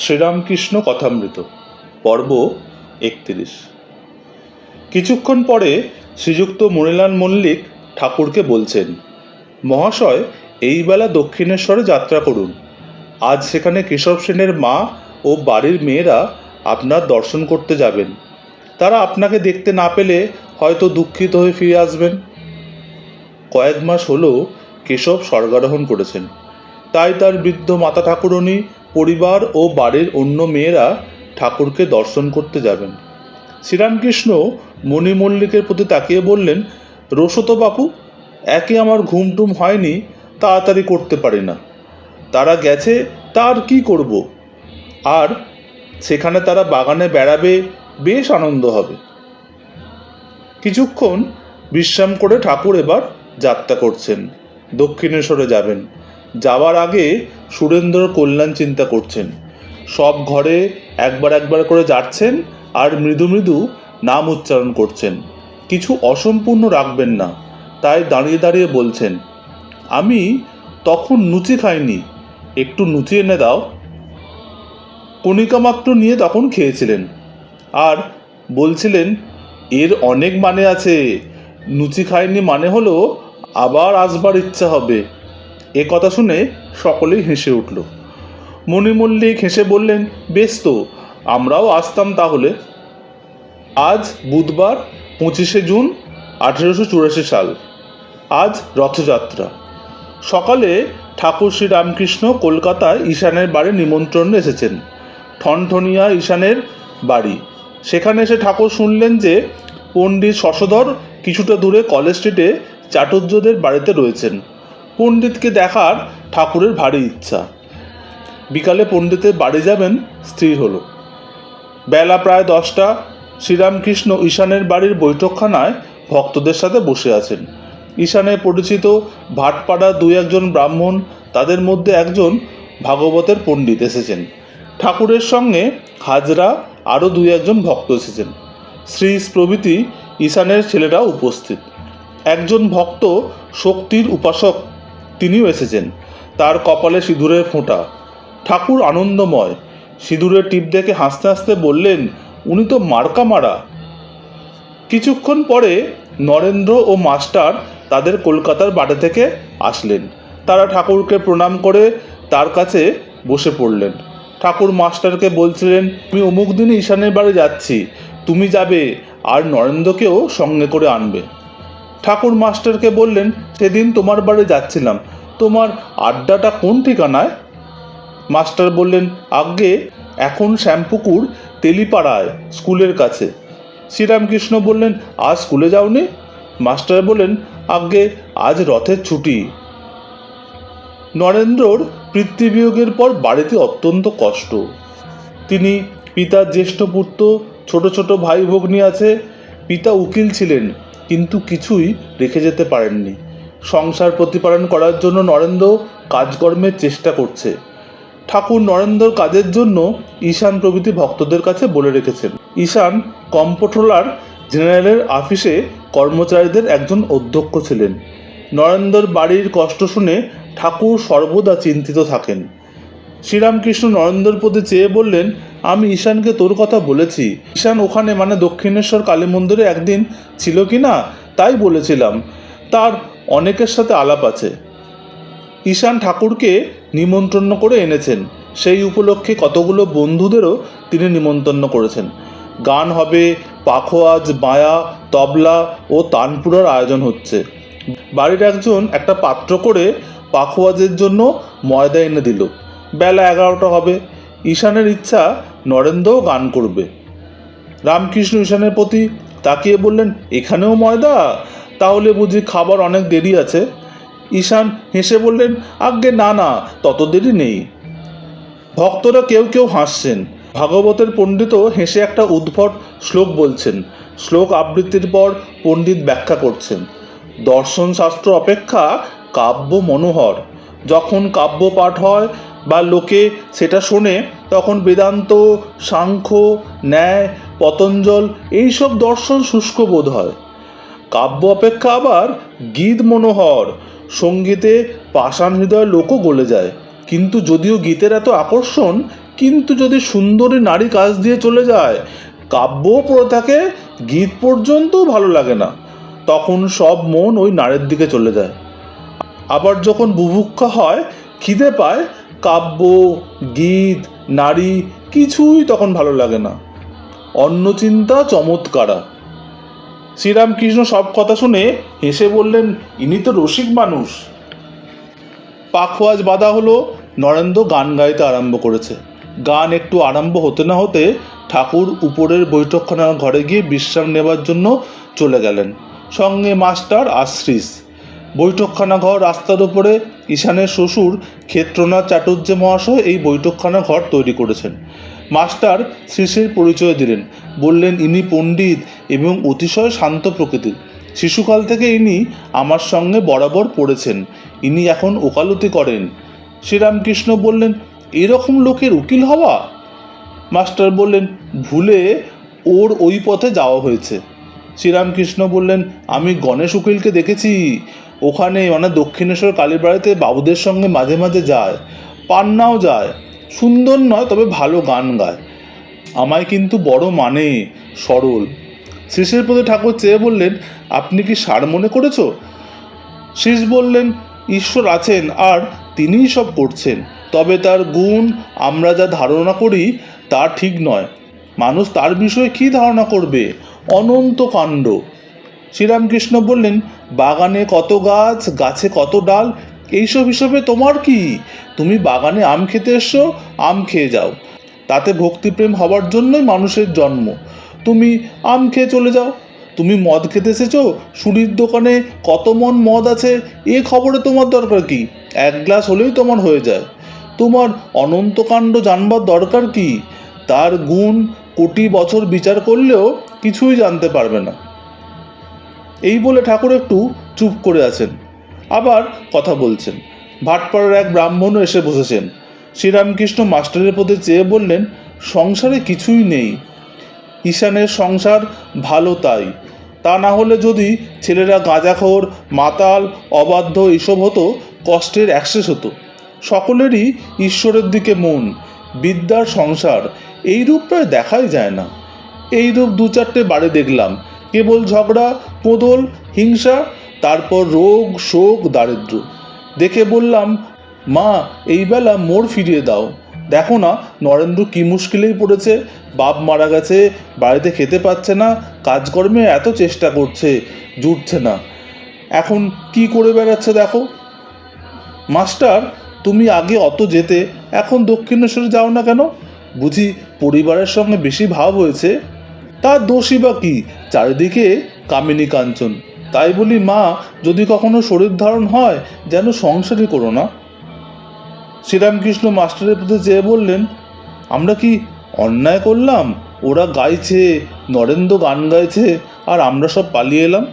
শ্রীরামকৃষ্ণ কথামৃত পর্ব 31। কিছুক্ষণ পরে শ্রীযুক্ত মণিলাল মল্লিক ঠাকুরকে বলছেন, মহাশয় এই বেলা দক্ষিণেশ্বরে যাত্রা করুন। আজ সেখানে কেশব সেনের মা ও বাড়ির মেয়েরা আপনার দর্শন করতে যাবেন। তারা আপনাকে দেখতে না পেলে হয়তো দুঃখিত হয়ে ফিরে আসবেন। কয়েক মাস হলো কেশব স্বর্গারোহণ করেছেন, তাই তার বৃদ্ধ মাতা ঠাকুরনী, পরিবার ও বাড়ির অন্য মেয়েরা ঠাকুরকে দর্শন করতে যাবেন। শ্রীরামকৃষ্ণ মণি মল্লিকের প্রতি তাকিয়ে বললেন, রোশো তো বাপু, একে আমার ঘুমটুম হয়নি, তাড়াতাড়ি করতে পারি না। তারা গেছে, তার কি করব? আর সেখানে তারা বাগানে বেড়াবে, বেশ আনন্দ হবে। কিছুক্ষণ বিশ্রাম করে ঠাকুর এবার যাত্রা করছেন, দক্ষিণেশ্বরে যাবেন। যাওয়ার আগে সুরেন্দ্রর কল্যাণ চিন্তা করছেন। সব ঘরে একবার একবার করে যাচ্ছেন আর মৃদু মৃদু নাম উচ্চারণ করছেন। কিছু অসম্পূর্ণ রাখবেন না, তাই দাঁড়িয়ে দাঁড়িয়ে বলছেন, আমি তখন নুচি খাইনি, একটু নুচি এনে দাও। কণিকা মাত্র নিয়ে তখন খেয়েছিলেন আর বলছিলেন, এর অনেক মানে আছে, নুচি খাইনি মানে হলো আবার আসবার ইচ্ছা হবে। এ কথা শুনে সকলেই হেসে উঠল। মণি মল্লিক হেসে বললেন, বেশ তো, আমরাও আসতাম তাহলে। আজ বুধবার 25শে জুন 1884 সাল। আজ রথযাত্রা। সকালে ঠাকুর শ্রীরামকৃষ্ণ কলকাতায় ঈশানের বাড়ি নিমন্ত্রণে এসেছেন। ঠনঠনিয়া ঈশানের বাড়ি। সেখানে এসে ঠাকুর শুনলেন যে পণ্ডিত শশধর কিছুটা দূরে কলেজ স্ট্রিটে চাটুর্যদের বাড়িতে রয়েছেন। পণ্ডিতকে দেখার ঠাকুরের ভারী ইচ্ছা। বিকালে পণ্ডিতের বাড়ি যাবেন স্থির হলো। বেলা প্রায় 10টা। শ্রীরামকৃষ্ণ ঈশানের বাড়ির বৈঠকখানায় ভক্তদের সাথে বসে আছেন। ঈশানের পরিচিত ভাটপাড়ার 2-1 ব্রাহ্মণ, তাদের মধ্যে একজন ভাগবতের পণ্ডিত এসেছেন। ঠাকুরের সঙ্গে হাজরা আরও 2-1 ভক্ত এসেছেন। শ্রী প্রভৃতি ঈশানের ছেলেরাও উপস্থিত। একজন ভক্ত শক্তির উপাসক, তিনিও এসেছেন। তার কপালে সিঁদুরের ফোঁটা। ঠাকুর আনন্দময়। সিঁদুরের টিপ দেখে হাসতে হাসতে বললেন, উনি তো মার্কা মারা। কিছুক্ষণ পরে নরেন্দ্র ও মাস্টার তাদের কলকাতার বাড়ি থেকে আসলেন। তারা ঠাকুরকে প্রণাম করে তার কাছে বসে পড়লেন। ঠাকুর মাস্টারকে বলছিলেন, আমি অমুক দিনে ঈশানের বাড়ি যাচ্ছি, তুমি যাবে আর নরেন্দ্রকেও সঙ্গে করে আনবে। ঠাকুর মাস্টারকে বললেন, সেদিন তোমার বাড়ি যাচ্ছিলাম, তোমার আড্ডাটা কোন ঠিকানায়? মাস্টার বললেন, আজ্ঞে এখন শ্যামপুকুর তেলিপাড়ায়, স্কুলের কাছে। শ্রীরামকৃষ্ণ বললেন, আজ স্কুলে যাওনি? মাস্টার বললেন, আজ্ঞে আজ রথের ছুটি। নরেন্দ্রর পিতৃবিয়োগের পর বাড়িতে অত্যন্ত কষ্ট। তিনি পিতার জ্যেষ্ঠ পুত্র, ছোট ছোট ভাই ভগ্নী আছে। পিতা উকিল ছিলেন, কিন্তু কিছুই রেখে যেতে পারেননি। সংসার প্রতিপালন করার জন্য নরেন্দ্র কাজকর্মের চেষ্টা করছে। ঠাকুর নরেন্দ্রর কাজের জন্য ঈশান প্রভৃতি ভক্তদের কাছে বলে রেখেছেন। ঈশান কম্পট্রোলার জেনারেলের অফিসে কর্মচারীদের একজন অধ্যক্ষ ছিলেন। নরেন্দ্রর বাড়ির কষ্ট শুনে ঠাকুর সর্বদা চিন্তিত থাকেন। শ্রীরামকৃষ্ণ নরেন্দ্রর প্রতি চেয়ে বললেন, আমি ঈশানকে তোর কথা বলেছি। ঈশান ওখানে মানে দক্ষিণেশ্বর কালী মন্দিরে একদিন ছিল কি না, তাই বলেছিলাম। তার অনেকের সাথে আলাপ আছে। ঈশান ঠাকুরকে নিমন্ত্রণ করে এনেছেন। সেই উপলক্ষে কতগুলো বন্ধুদেরও তিনি নিমন্ত্রণ করেছেন। গান হবে, পাখোয়াজ, বায়া, তবলা ও তানপুরার আয়োজন হচ্ছে। বাড়ির একজন একটা পাত্র করে পাখোয়াজের জন্য ময়দা এনে দিল। বেলা 11টা হবে। ঈশানের ইচ্ছা নরেন্দ্রও গান করবে। রামকৃষ্ণ ঈশানের প্রতি তাকিয়ে বললেন, এখানেও ময়দা? তাহলে বুঝি খাবার অনেক দেরি আছে। ঈশান হেসে বললেন, আজ্ঞে না না, তত দেরি নেই। ভক্তরা কেউ কেউ হাসছেন। ভাগবতের পণ্ডিতও হেসে একটা উদ্ভট শ্লোক বলছেন। শ্লোক আবৃত্তির পর পণ্ডিত ব্যাখ্যা করছেন, দর্শন শাস্ত্র অপেক্ষা কাব্য মনোহর। যখন কাব্য পাঠ হয় বা লোকে সেটা শোনে, তখন বেদান্ত, সাংখ্য, ন্যায়, পতঞ্জল এইসব দর্শন শুষ্ক বোধ হয়। কাব্য অপেক্ষা আবার গীত মনোহর। সঙ্গীতে পাষাণ হৃদয় লোকও গলে যায়। কিন্তু যদিও গীতের এত আকর্ষণ, কিন্তু যদি সুন্দরী নারী কাজ দিয়ে চলে যায়, কাব্যও পড়ে থাকে, গীত পর্যন্তও ভালো লাগে না, তখন সব মন ওই নারীর দিকে চলে যায়। আবার যখন বুভুক্ষা হয়, খিদে পায়, কাব্য, গীত, নারী কিছুই তখন ভালো লাগে না। অন্নচিন্তা চমৎকারা। শ্রীরামকৃষ্ণ সব কথা শুনে হেসে বললেন, ইনি তো রসিক মানুষ। পাখোয়াজ বাঁধা হলো, নরেন্দ্র গান গাইতে আরম্ভ করেছে। গান একটু আরম্ভ হতে না হতে ঠাকুর উপরের বৈঠকখানার ঘরে গিয়ে বিশ্রাম নেবার জন্য চলে গেলেন, সঙ্গে মাস্টার আশ্রিস। বৈঠকখানা ঘর রাস্তার উপরে। ঈশানের শ্বশুর ক্ষেত্রনাথ চাটুর্যে মহাশয় এই বৈঠকখানা ঘর তৈরি করেছেন। মাস্টার শ্রীশ্রীর পরিচয় দিলেন, বললেন ইনি পণ্ডিত এবং অতিশয় শান্ত প্রকৃতির। শিশুকাল থেকে ইনি আমার সঙ্গে বরাবর পড়েছেন। ইনি এখন ওকালতি করেন। শ্রীরামকৃষ্ণ বললেন, এরকম লোকের উকিল হওয়া? মাস্টার বললেন, ভুলে ওর ওই পথে যাওয়া হয়েছে। শ্রীরামকৃষ্ণ বললেন, আমি গণেশ উকিলকে দেখেছি, ওখানে দক্ষিণেশ্বর কালীবাড়িতে বাবুদের সঙ্গে মাঝে মাঝে যায়, পান্নাও যায়। সুন্দর নয়, তবে ভালো গান গায়। আমায় কিন্তু বড় মানে, সরল। শ্রীশের প্রতি ঠাকুর চেয়ে বললেন, আপনি কি সার মনে করেছ? শ্রীশ বললেন, ঈশ্বর আছেন আর তিনিই সব করছেন, তবে তার গুণ আমরা যা ধারণা করি তা ঠিক নয়। মানুষ তার বিষয়ে কী ধারণা করবে? অনন্ত কাণ্ড। শ্রীরামকৃষ্ণ বললেন, বাগানে কত গাছ, গাছে কত ডাল, এইসব হিসাবে তোমার কি? তুমি বাগানে আম খেতে এসছো, আম খেয়ে যাও, তাতে ভক্তিপ্রেম হবার জন্যই মানুষের জন্ম। তুমি আম খেয়ে চলে যাও। তুমি মদ খেতে এসেছো, সুরির দোকানে কত মন মদ আছে এ খবরে তোমার দরকার কি? এক গ্লাস হলেই তোমার হয়ে যায়। তোমার অনন্তকাণ্ড জানবার দরকার কি? তার গুণ কোটি বছর বিচার করলেও কিছুই জানতে পারবে না। এই বলে ঠাকুর একটু চুপ করে আছেন, আবার কথা বলছেন। ভাটপাড়ার এক ব্রাহ্মণও এসে বসেছেন। শ্রীরামকৃষ্ণ মাস্টারের প্রতি চেয়ে বললেন, সংসারে কিছুই নেই। ঈশানের সংসার ভালো তাই, তা না হলে যদি ছেলেরা গাঁজাখোর, মাতাল, অবাধ্য এসব হতো, কষ্টের অ্যাক্সেস হতো। সকলেরই ঈশ্বরের দিকে মন, বিদ্যার সংসার, এই রূপ প্রায় দেখাই যায় না। এই রূপ দু চারটে বাড়ি দেখলাম, কেবল ঝগড়া, কোঁদল, হিংসা, তারপর রোগ, শোক, দারিদ্র্য। দেখে বললাম, মা এই বেলা মোড় ফিরিয়ে দাও। দেখো না নরেন্দ্র কি মুশকিলেই পড়েছে। বাপ মারা গেছে, বাড়িতে খেতে পাচ্ছে না, কাজকর্মে এত চেষ্টা করছে, জুটছে না, এখন কি করে বেড়াচ্ছে দেখো। মাস্টার, তুমি আগে অত যেতে, এখন দক্ষিণেশ্বরে যাও না কেন? বুঝি পরিবারের সঙ্গে বেশি ভাব হয়েছে? তার দোষই বা কি? চারিদিকে কামিনী কাঞ্চন। তাই বলি মা, যদি কখনো শরীর ধারণ হয় যেন সংসারই করো না। শ্রীরামকৃষ্ণ মাস্টারের প্রতি চেয়ে বললেন, আমরা কি অন্যায় করলাম? ওরা গাইছে, নরেন্দ্র গান গাইছে, আর আমরা সব পালিয়ে এলাম।